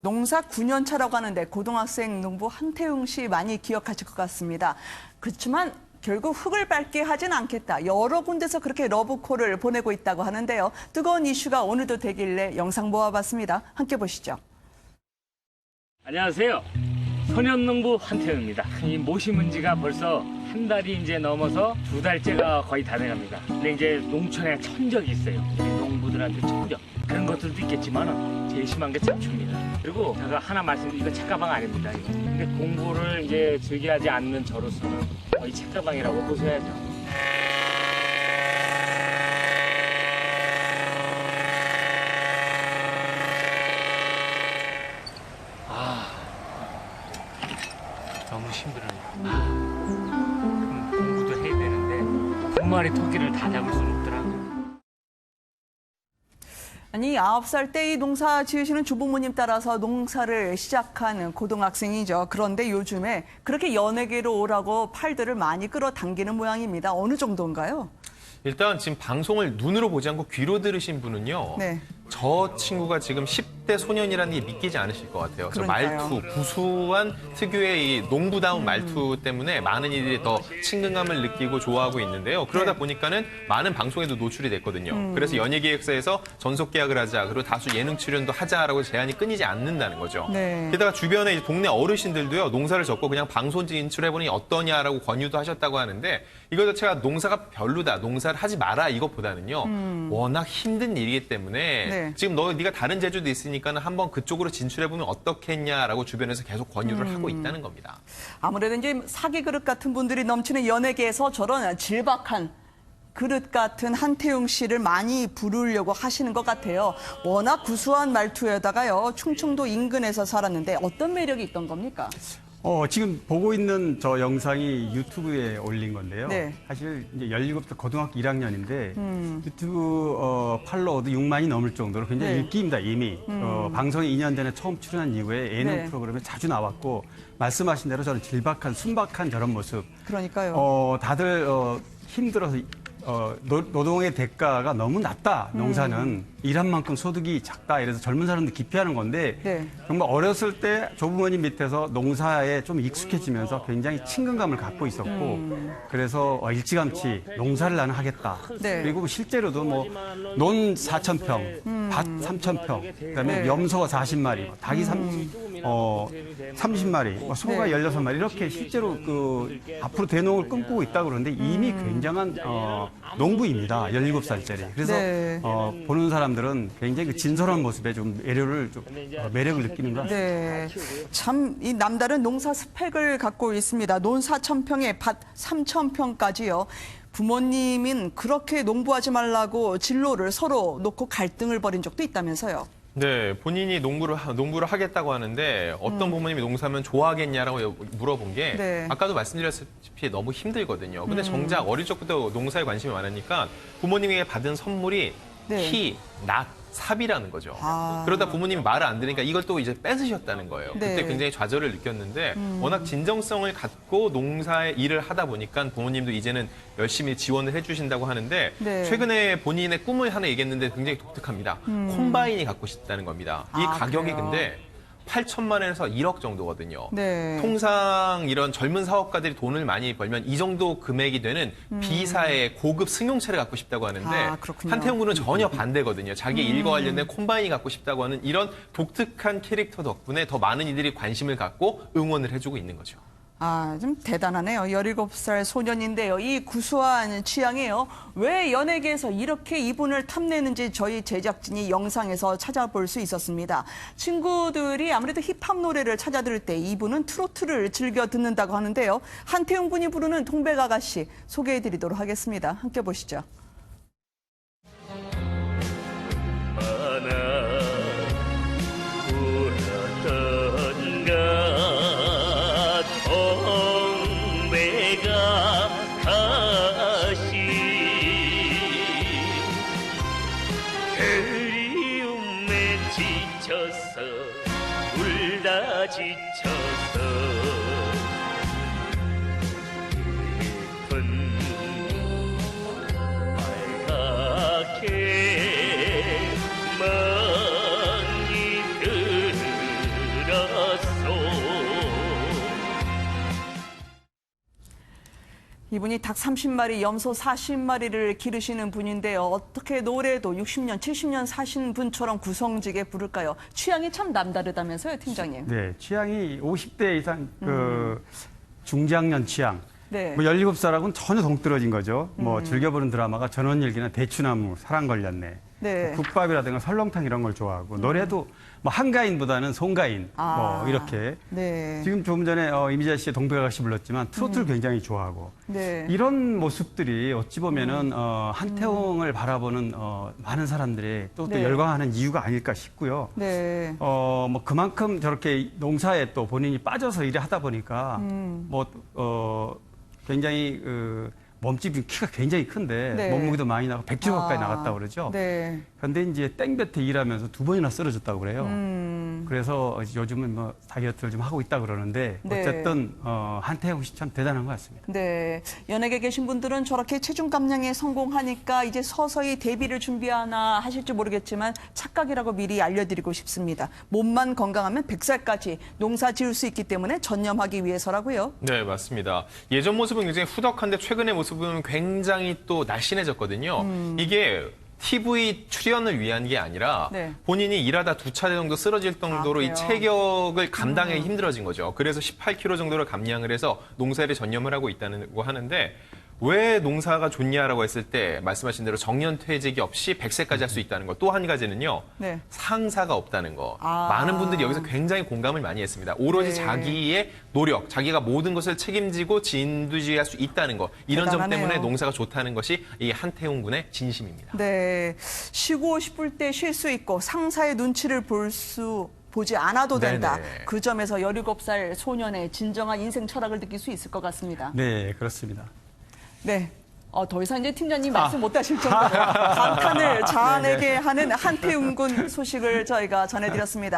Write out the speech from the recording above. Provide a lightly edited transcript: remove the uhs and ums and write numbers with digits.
농사 9년 차라고 하는데 고등학생 농부 한태웅 씨 많이 기억하실 것 같습니다. 그렇지만 결국 흙을 밟게 하진 않겠다. 여러 군데서 그렇게 러브콜을 보내고 있다고 하는데요. 뜨거운 이슈가 오늘도 되길래 영상 모아봤습니다. 함께 보시죠. 안녕하세요. 소년농부 한태웅입니다. 이 못 심은 지가 벌써 한 달이 이제 넘어서 2달째가 거의 다 돼갑니다. 근데 이제 농촌에 천적이 있어요. 농부들한테 천적. 그런 것들도 있겠지만 제일 심한 게 잡초입니다. 그리고 제가 하나 말씀드리면 이거 책가방 아닙니다. 이거. 근데 공부를 이제 즐겨하지 않는 저로서는 거의 책가방이라고 보셔야죠. 너무 힘들어요. 공부도 해야 되는데 2마리 토끼를 다 잡을 수는 없더라고요. 아니 9살 때 이 농사 지으시는 주부모님 따라서 농사를 시작한 고등학생이죠. 그런데 요즘에 그렇게 연예계로 오라고 팔들을 많이 끌어당기는 모양입니다. 어느 정도인가요? 일단 지금 방송을 눈으로 보지 않고 귀로 들으신 분은요. 네. 저 친구가 지금 10대 소년이라는 게 믿기지 않으실 것 같아요. 저 그러니까요. 말투, 구수한 특유의 이 농부다운 말투 때문에 많은 이들이 더 친근감을 느끼고 좋아하고 있는데요. 그러다 네. 보니까는 많은 방송에도 노출이 됐거든요. 그래서 연예기획사에서 전속 계약을 하자, 그리고 다수 예능 출연도 하자라고 제안이 끊이지 않는다는 거죠. 네. 게다가 주변에 이제 동네 어르신들도요, 농사를 접고 그냥 방송 진출해보니 어떠냐라고 권유도 하셨다고 하는데 이거 자체가 농사가 별로다, 농사를 하지 마라 이것보다는요, 워낙 힘든 일이기 때문에 네. 지금 네가 다른 재주도 있으니까는 한번 그쪽으로 진출해보면 어떻겠냐라고 주변에서 계속 권유를 하고 있다는 겁니다. 아무래도 이제 사기 그릇 같은 분들이 넘치는 연예계에서 저런 질박한 그릇 같은 한태웅 씨를 많이 부르려고 하시는 것 같아요. 워낙 구수한 말투에다가요. 충청도 인근에서 살았는데 어떤 매력이 있던 겁니까? 지금 보고 있는 저 영상이 유튜브에 올린 건데요. 네. 사실 이제 17살 고등학교 1학년인데 유튜브 팔로워도 6만이 넘을 정도로 굉장히 네. 인기입니다, 이미. 방송에 2년 전에 처음 출연한 이후에 예능 네. 프로그램에 자주 나왔고 말씀하신 대로 저는 질박한, 순박한 저런 모습. 그러니까요. 다들 힘들어서 노동의 대가가 너무 낮다. 농사는 일한 만큼 소득이 작다. 이래서 젊은 사람들 기피하는 건데 네. 정말 어렸을 때 조부모님 밑에서 농사에 좀 익숙해지면서 굉장히 친근감을 갖고 있었고 그래서 일찌감치 농사를 나는 하겠다. 네. 그리고 실제로도 뭐 논 4,000평, 밭 3,000평, 그다음에 네. 염소 40마리, 닭이 30마리, 소가 네. 16마리 이렇게 실제로 그 앞으로 대농을 꿈꾸고 있다고 그러는데 이미 굉장한 농부입니다. 17살짜리. 그래서 네. 보는 사람들은 굉장히 그 진솔한 모습에 좀 매력을 느끼는 것 같습니다. 네, 참 이 남다른 농사 스펙을 갖고 있습니다. 논 4,000평에 밭 3,000평까지요. 부모님은 그렇게 농부하지 말라고 진로를 서로 놓고 갈등을 벌인 적도 있다면서요. 네, 본인이 농부를 하겠다고 하는데 어떤 부모님이 농사면 좋아하겠냐라고 물어본 게 네. 아까도 말씀드렸다시피 너무 힘들거든요. 근데 정작 어릴 적부터 농사에 관심이 많으니까 부모님에게 받은 선물이 네. 희, 낙, 삽이라는 거죠. 아. 그러다 부모님이 말을 안 들으니까 이걸 또 이제 뺏으셨다는 거예요. 네. 그때 굉장히 좌절을 느꼈는데 워낙 진정성을 갖고 농사의 일을 하다 보니까 부모님도 이제는 열심히 지원을 해주신다고 하는데 네. 최근에 본인의 꿈을 하나 얘기했는데 굉장히 독특합니다. 콤바인이 갖고 싶다는 겁니다. 이 아, 가격이 그래요? 근데 8천만 원에서 1억 정도거든요. 네. 통상 이런 젊은 사업가들이 돈을 많이 벌면 이 정도 금액이 되는 B사의 고급 승용차를 갖고 싶다고 하는데 아, 그렇군요. 한태웅 군은 전혀 반대거든요. 자기 일과 관련된 콤바인이 갖고 싶다고 하는 이런 독특한 캐릭터 덕분에 더 많은 이들이 관심을 갖고 응원을 해주고 있는 거죠. 아, 좀 대단하네요. 17살 소년인데요. 이 구수한 취향이에요. 왜 연예계에서 이렇게 이분을 탐내는지 저희 제작진이 영상에서 찾아볼 수 있었습니다. 친구들이 아무래도 힙합 노래를 찾아 들을 때 이분은 트로트를 즐겨 듣는다고 하는데요. 한태웅 군이 부르는 동백아가씨 소개해드리도록 하겠습니다. 함께 보시죠. 그리움에 지쳐서 울다 지쳐서 깊은 빨갛게 이분이 닭 30마리, 염소 40마리를 기르시는 분인데요. 어떻게 노래도 60년, 70년 사신 분처럼 구성지게 부를까요? 취향이 참 남다르다면서요, 팀장님? 네, 취향이 50대 이상 그 중장년 취향. 네. 뭐 17살하고는 전혀 동떨어진 거죠. 뭐 즐겨보는 드라마가 전원일기나 대추나무, 사랑 걸렸네. 네. 국밥이라든가 설렁탕 이런 걸 좋아하고 노래도 뭐 한가인보다는 송가인 뭐 이렇게 네. 지금 조금 전에 이미자 씨의 동백아가씨 불렀지만 트로트를 굉장히 좋아하고 네. 이런 모습들이 어찌 보면은 한태웅을 바라보는 많은 사람들의 또 네. 열광하는 이유가 아닐까 싶고요. 네. 뭐 그만큼 저렇게 농사에 또 본인이 빠져서 일을 하다 보니까 굉장히 몸집이 키가 굉장히 큰데 네. 몸무게도 많이 나고 100kg 가까이 나갔다고 그러죠. 네. 그런데 이제 땡볕에 일하면서 2번이나 쓰러졌다고 그래요. 그래서 요즘은 뭐 다이어트를 좀 하고 있다 그러는데 네. 어쨌든 한태웅 씨 참 대단한 것 같습니다. 네. 연예계 계신 분들은 저렇게 체중 감량에 성공하니까 이제 서서히 데뷔를 준비하나 하실지 모르겠지만 착각이라고 미리 알려드리고 싶습니다. 몸만 건강하면 100살까지 농사 지을 수 있기 때문에 전념하기 위해서라고요. 네, 맞습니다. 예전 모습은 굉장히 후덕한데 최근의 모습은 굉장히 또 날씬해졌거든요. 이게 TV 출연을 위한 게 아니라 네. 본인이 일하다 2차례 정도 쓰러질 정도로 이 그래요? 체격을 감당하기 힘들어진 거죠. 그래서 18kg 정도를 감량을 해서 농사에 전념을 하고 있다고 하는데 왜 농사가 좋냐라고 했을 때 말씀하신 대로 정년퇴직이 없이 100세까지 할 수 있다는 것. 또 한 가지는요. 네. 상사가 없다는 거. 아. 많은 분들이 여기서 굉장히 공감을 많이 했습니다. 오로지 네. 자기의 노력, 자기가 모든 것을 책임지고 진두지휘할 수 있다는 것. 이런 대단하네요. 점 때문에 농사가 좋다는 것이 이 한태웅 군의 진심입니다. 네. 쉬고 싶을 때 쉴 수 있고 상사의 눈치를 보지 않아도 된다. 네네. 그 점에서 17살 소년의 진정한 인생 철학을 느낄 수 있을 것 같습니다. 네, 그렇습니다. 네. 더 이상 이제 팀장님 말씀 못 하실 정도로 감탄을 자아내게 하는 한태웅 군 소식을 저희가 전해드렸습니다.